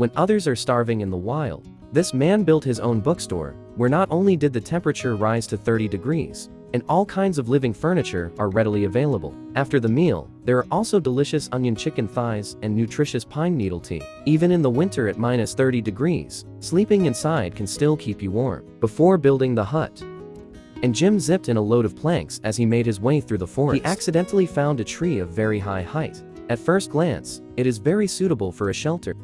When others are starving in the wild, this man built his own bookstore, where not only did the temperature rise to 30 degrees, and all kinds of living furniture are readily available. After the meal, there are also delicious onion chicken thighs and nutritious pine needle tea. Even in the winter at minus 30 degrees, sleeping inside can still keep you warm. Before building the hut, and Jim zipped in a load of planks as he made his way through the forest. He accidentally found a tree of very high height. At first glance, it is very suitable for a shelter.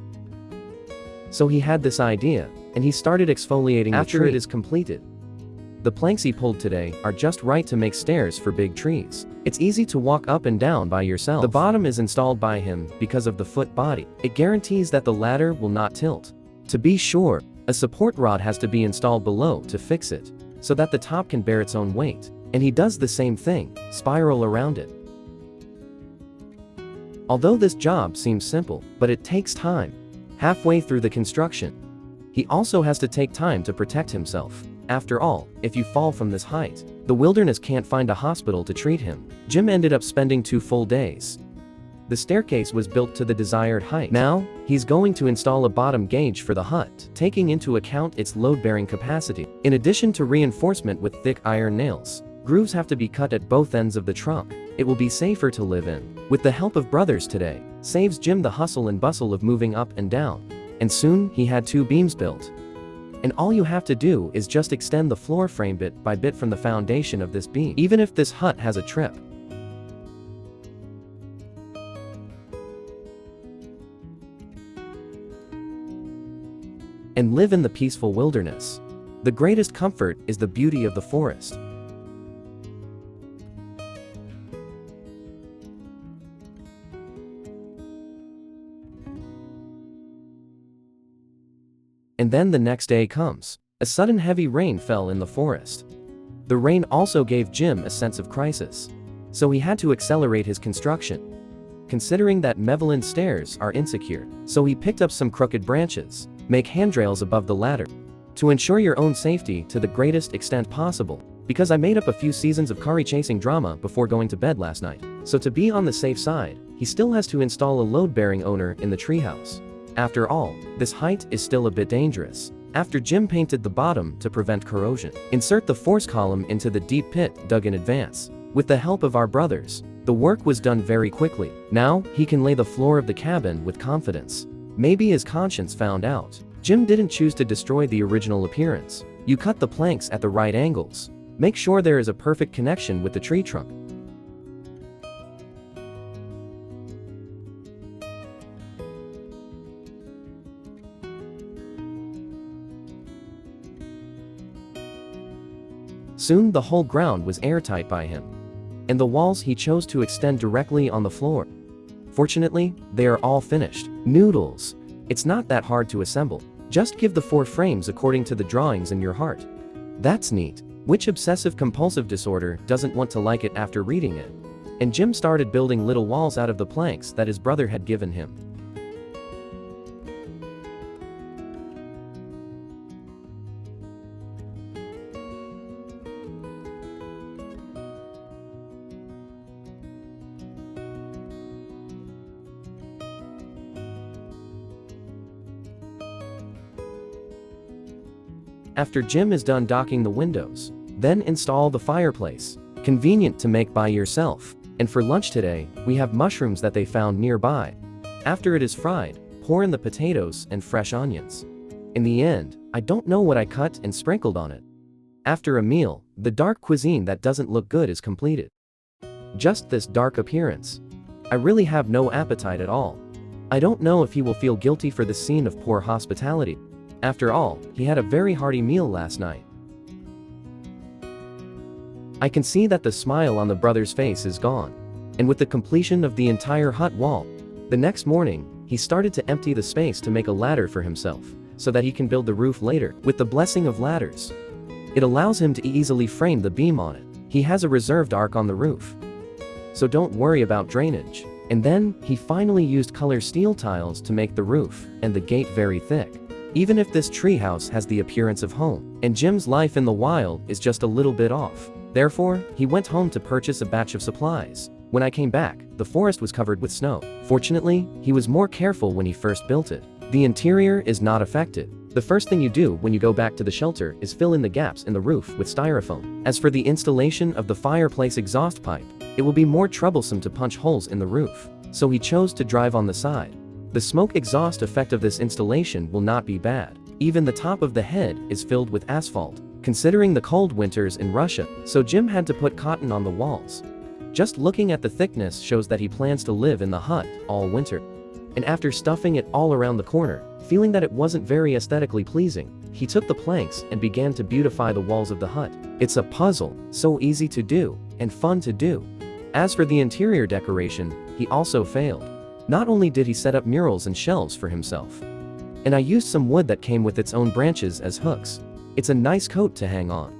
So he had this idea, and he started exfoliating after it is completed. The planks he pulled today are just right to make stairs for big trees. It's easy to walk up and down by yourself. The bottom is installed by him because of the foot body. It guarantees that the ladder will not tilt. To be sure, a support rod has to be installed below to fix it, so that the top can bear its own weight. And he does the same thing, spiral around it. Although this job seems simple, but it takes time. Halfway through the construction, he also has to take time to protect himself. After all, if you fall from this height, the wilderness can't find a hospital to treat him. Jim ended up spending 2 full days. The staircase was built to the desired height. Now, he's going to install a bottom gauge for the hut, taking into account its load-bearing capacity. In addition to reinforcement with thick iron nails, grooves have to be cut at both ends of the trunk. It will be safer to live in. With the help of brothers today, saves Jim the hustle and bustle of moving up and down. And soon, he had 2 beams built. And all you have to do is just extend the floor frame bit by bit from the foundation of this beam, even if this hut has a trip. And live in the peaceful wilderness. The greatest comfort is the beauty of the forest. And then the next day comes. A sudden heavy rain fell in the forest. The rain also gave Jim a sense of crisis. So he had to accelerate his construction, considering that Mevelin's stairs are insecure. So he picked up some crooked branches, make handrails above the ladder, to ensure your own safety to the greatest extent possible. Because I made up a few seasons of curry chasing drama before going to bed last night. So to be on the safe side, he still has to install a load-bearing owner in the treehouse. After all, this height is still a bit dangerous. After Jim painted the bottom to prevent corrosion, insert the force column into the deep pit dug in advance. With the help of our brothers, the work was done very quickly. Now, he can lay the floor of the cabin with confidence. Maybe his conscience found out. Jim didn't choose to destroy the original appearance. You cut the planks at the right angles. Make sure there is a perfect connection with the tree trunk. Soon the whole ground was airtight by him, and the walls he chose to extend directly on the floor. Fortunately, they are all finished. Noodles. It's not that hard to assemble. Just give the 4 frames according to the drawings in your heart. That's neat. Which obsessive-compulsive disorder doesn't want to like it after reading it? And Jim started building little walls out of the planks that his brother had given him. After Jim is done docking the windows, then install the fireplace. Convenient to make by yourself. And for lunch today, we have mushrooms that they found nearby. After it is fried, pour in the potatoes and fresh onions. In the end, I don't know what I cut and sprinkled on it. After a meal, the dark cuisine that doesn't look good is completed. Just this dark appearance. I really have no appetite at all. I don't know if he will feel guilty for this scene of poor hospitality. After all, he had a very hearty meal last night. I can see that the smile on the brother's face is gone. And with the completion of the entire hut wall, the next morning, he started to empty the space to make a ladder for himself, so that he can build the roof later. With the blessing of ladders, it allows him to easily frame the beam on it. He has a reserved arc on the roof, so don't worry about drainage. And then, he finally used color steel tiles to make the roof and the gate very thick. Even if this treehouse has the appearance of home, and Jim's life in the wild is just a little bit off. Therefore, he went home to purchase a batch of supplies. When I came back, the forest was covered with snow. Fortunately, he was more careful when he first built it. The interior is not affected. The first thing you do when you go back to the shelter is fill in the gaps in the roof with styrofoam. As for the installation of the fireplace exhaust pipe, it will be more troublesome to punch holes in the roof, so he chose to drive on the side. The smoke exhaust effect of this installation will not be bad. Even the top of the head is filled with asphalt, considering the cold winters in Russia, so Jim had to put cotton on the walls. Just looking at the thickness shows that he plans to live in the hut all winter. And after stuffing it all around the corner, feeling that it wasn't very aesthetically pleasing, he took the planks and began to beautify the walls of the hut. It's a puzzle, so easy to do, and fun to do. As for the interior decoration, he also failed. Not only did he set up murals and shelves for himself, and I used some wood that came with its own branches as hooks. It's a nice coat to hang on.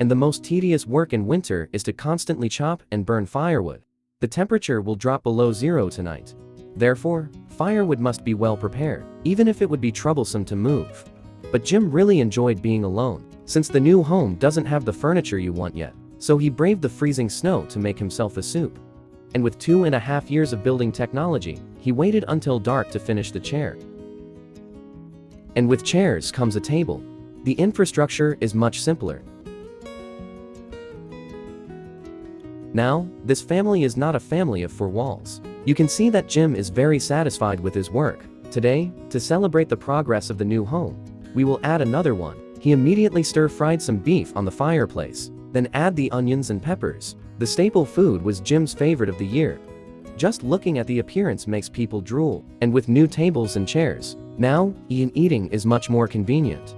And the most tedious work in winter is to constantly chop and burn firewood. The temperature will drop below zero tonight. Therefore, firewood must be well prepared, even if it would be troublesome to move. But Jim really enjoyed being alone, since the new home doesn't have the furniture you want yet, so he braved the freezing snow to make himself a soup. And with 2.5 years of building technology, he waited until dark to finish the chair. And with chairs comes a table. The infrastructure is much simpler. Now, this family is not a family of 4 walls. You can see that Jim is very satisfied with his work. Today, to celebrate the progress of the new home, we will add another one. He immediately stir-fried some beef on the fireplace, then add the onions and peppers. The staple food was Jim's favorite of the year. Just looking at the appearance makes people drool. And with new tables and chairs, now, eating is much more convenient.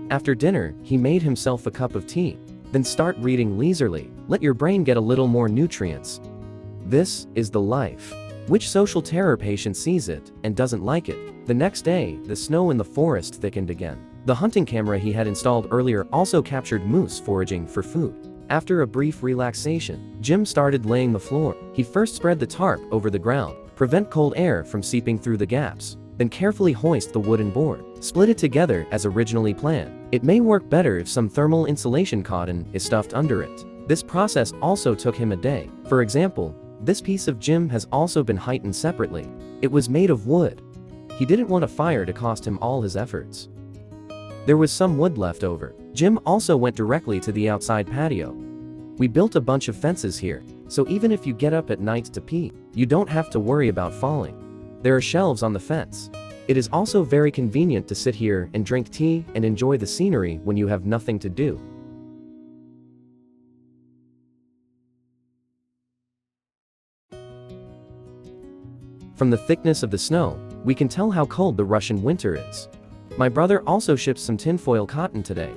After dinner, he made himself a cup of tea. Then start reading leisurely. Let your brain get a little more nutrients. This is the life. Which social terror patient sees it and doesn't like it? The next day, the snow in the forest thickened again. The hunting camera he had installed earlier also captured moose foraging for food. After a brief relaxation, Jim started laying the floor. He first spread the tarp over the ground, prevent cold air from seeping through the gaps. Then carefully hoist the wooden board. Split it together as originally planned. It may work better if some thermal insulation cotton is stuffed under it. This process also took him a day. For example, this piece of Jim has also been heightened separately. It was made of wood. He didn't want a fire to cost him all his efforts. There was some wood left over. Jim also went directly to the outside patio. We built a bunch of fences here, so even if you get up at night to pee, you don't have to worry about falling. There are shelves on the fence. It is also very convenient to sit here and drink tea and enjoy the scenery when you have nothing to do. From the thickness of the snow, we can tell how cold the Russian winter is. My brother also ships some tinfoil cotton today.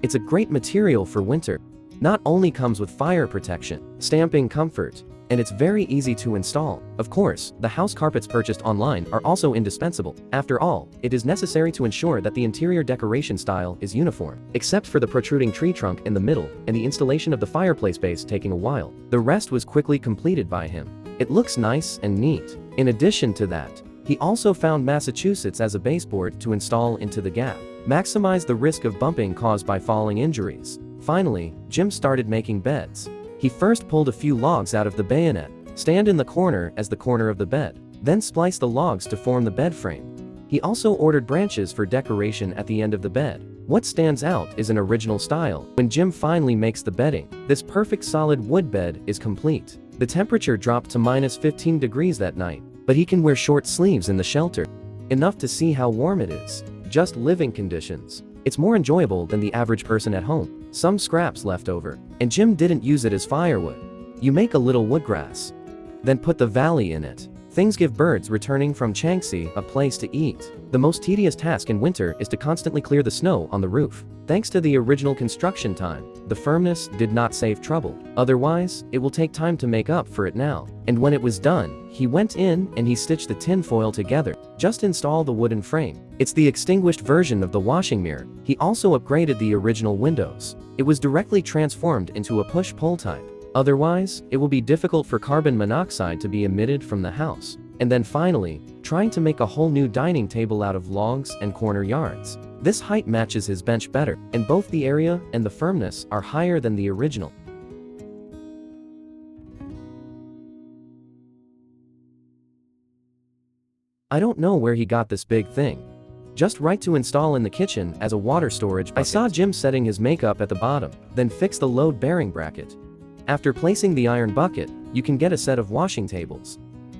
It's a great material for winter. Not only comes with fire protection, stamping comfort, and it's very easy to install. Of course, the house carpets purchased online are also indispensable. After all, it is necessary to ensure that the interior decoration style is uniform, except for the protruding tree trunk in the middle and the installation of the fireplace base taking a while. The rest was quickly completed by him. It looks nice and neat. In addition to that, he also found Massachusetts as a baseboard to install into the gap. Maximize the risk of bumping caused by falling injuries. Finally, Jim started making beds. He first pulled a few logs out of the bayonet, stand in the corner as the corner of the bed, then splice the logs to form the bed frame. He also ordered branches for decoration at the end of the bed. What stands out is an original style. When Jim finally makes the bedding, this perfect solid wood bed is complete. The temperature dropped to -15 degrees that night, but he can wear short sleeves in the shelter. Enough to see how warm it is. Just living conditions. It's more enjoyable than the average person at home. Some scraps left over, and Jim didn't use it as firewood. You make a little woodgrass, then put the valley in it. Things give birds returning from Changsey a place to eat. The most tedious task in winter is to constantly clear the snow on the roof. Thanks to the original construction time, the firmness did not save trouble. Otherwise, it will take time to make up for it now. And when it was done, he went in and he stitched the tin foil together. Just install the wooden frame. It's the extinguished version of the washing mirror. He also upgraded the original windows. It was directly transformed into a push-pull type. Otherwise, it will be difficult for carbon monoxide to be emitted from the house. And then finally, trying to make a whole new dining table out of logs and corner yards. This height matches his bench better, and both the area and the firmness are higher than the original. I don't know where he got this big thing. Just right to install in the kitchen as a water storage bucket. I saw Jim setting his makeup at the bottom, then fix the load-bearing bracket. After placing the iron bucket, you can get a set of washing tables.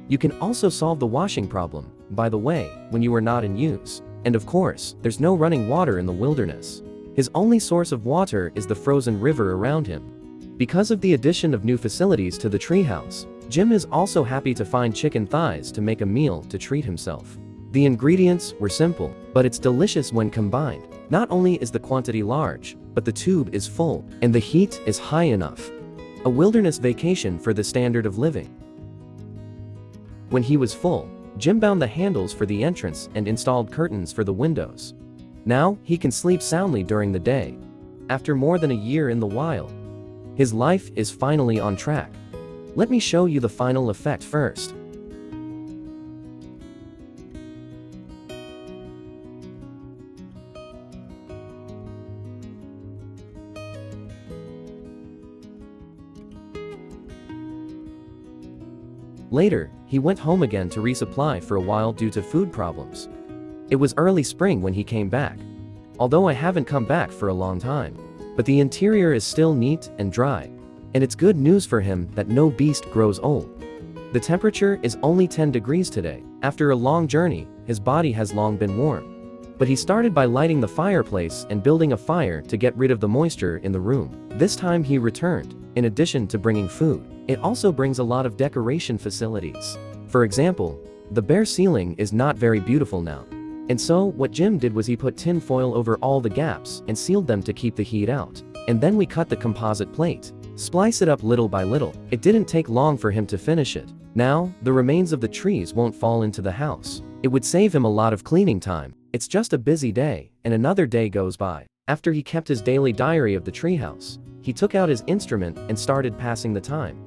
You can also solve the washing problem, by the way, when you are not in use. And of course, there's no running water in the wilderness. His only source of water is the frozen river around him. Because of the addition of new facilities to the treehouse, Jim is also happy to find chicken thighs to make a meal to treat himself. The ingredients were simple, but it's delicious when combined. Not only is the quantity large, but the tube is full, and the heat is high enough. A wilderness vacation for the standard of living. When he was full, Jim bound the handles for the entrance and installed curtains for the windows. Now, he can sleep soundly during the day. After more than a year in the wild, his life is finally on track. Let me show you the final effect first. Later, he went home again to resupply for a while due to food problems. It was early spring when he came back. Although I haven't come back for a long time. But the interior is still neat and dry. And it's good news for him that no beast grows old. The temperature is only 10 degrees today. After a long journey, his body has long been warm. But he started by lighting the fireplace and building a fire to get rid of the moisture in the room. This time he returned, in addition to bringing food. It also brings a lot of decoration facilities. For example, the bare ceiling is not very beautiful now. And so, what Jim did was he put tin foil over all the gaps and sealed them to keep the heat out. And then we cut the composite plate. Splice it up little by little. It didn't take long for him to finish it. Now, the remains of the trees won't fall into the house. It would save him a lot of cleaning time. It's just a busy day, and another day goes by. After he kept his daily diary of the treehouse, he took out his instrument and started passing the time.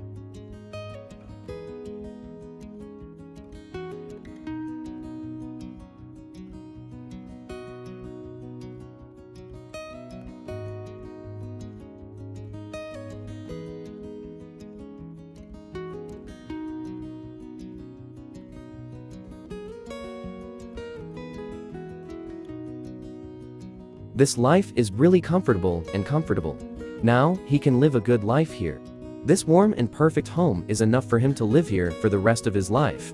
This life is really comfortable. Now, he can live a good life here. This warm and perfect home is enough for him to live here for the rest of his life.